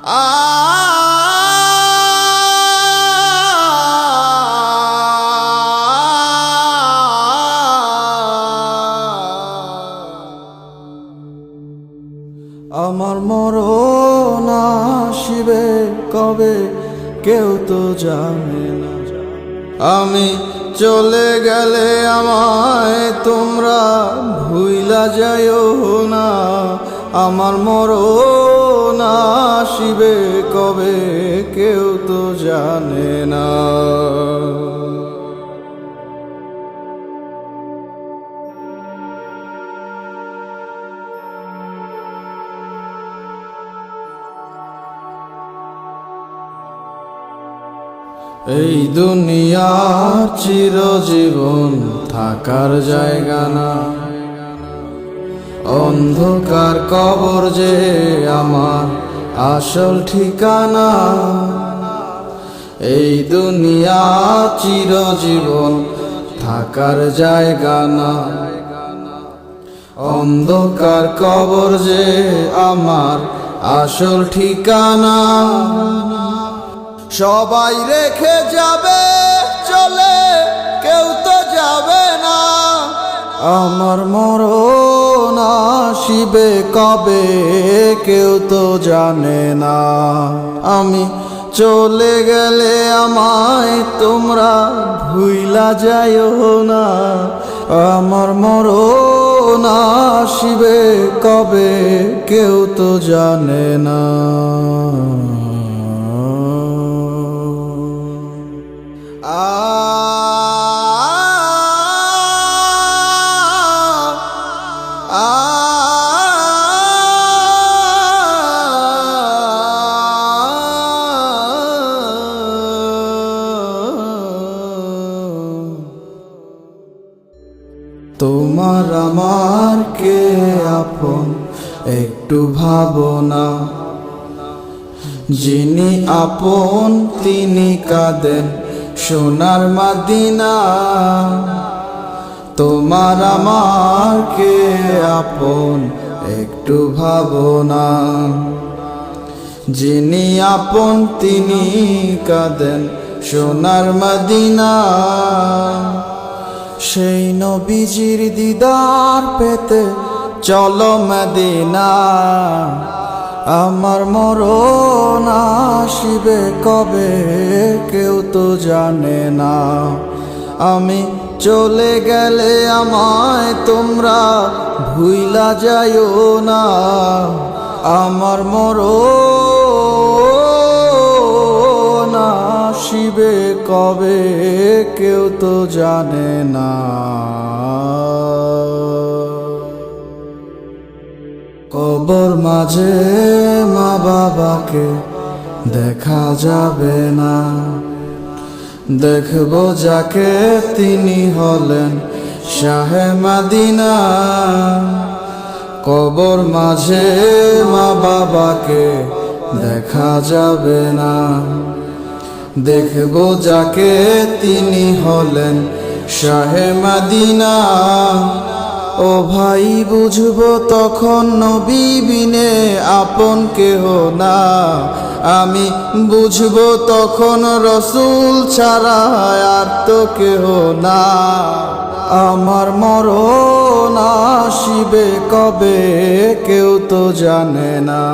আমার মরণ আসিবে কবে কেউ তো জানে না। আমি চলে গেলে আমায় তোমরা ভুইলা যাইও না। আমার মরণ আসিবে কবে কেউ তো জানে না। এই দুনিয়ার চিরজীবন থাকার জায়গা না, অন্ধকার কবর যে আমার আসল ঠিকানা। এই দুনিয়া চিরজীবন থাকার জায়গা না, অন্ধকার কবর যে আমার আসল ঠিকানা। সবাই রেখে যাবে চলে, কেউ তো যাবে না। আমার মরণ আসিবে কবে কেউ তো জানে না। আমি চলে গেলে আমায় তোমরা ভুইলা যাইও না। আমার মরণ আসিবে কবে কেউ তো জানে না। তোমার আমার কে আপন একটু ভাবনা, যিনি আপন তিনি কাঁদেন সোনার মদিনা। তোমার আমার কে আপন একটু ভাবনা, যিনি আপন তিনি কাঁদেন সোনার মদিনা। সেই নবীজির দিদার পেতে চলো মদিনা। আমার মরণ আসিবে কবে কেউ তো জানে না। আমি চলে গেলে আমায় তোমরা ভুইলা যাইও না। আমার মরণ আসিবে কবে কেউ তো জানে না। কবর মাঝে মা বাবাকে দেখা যাবে না, দেখব যাকে তিনি হলেন শাহে মদিনা। কবর মাঝে মা বাবাকে দেখা যাবে না, দেখব যাকে তিনি হলেন শাহে মদিনা। ও ভাই বুঝবো তখন নবী বিনে আপন কেহ না। আমি বুঝবো তখন রসুল ছাড়া আর তো কেহ না। আমার মরণ আসিবে কবে কেউ তো জানে না।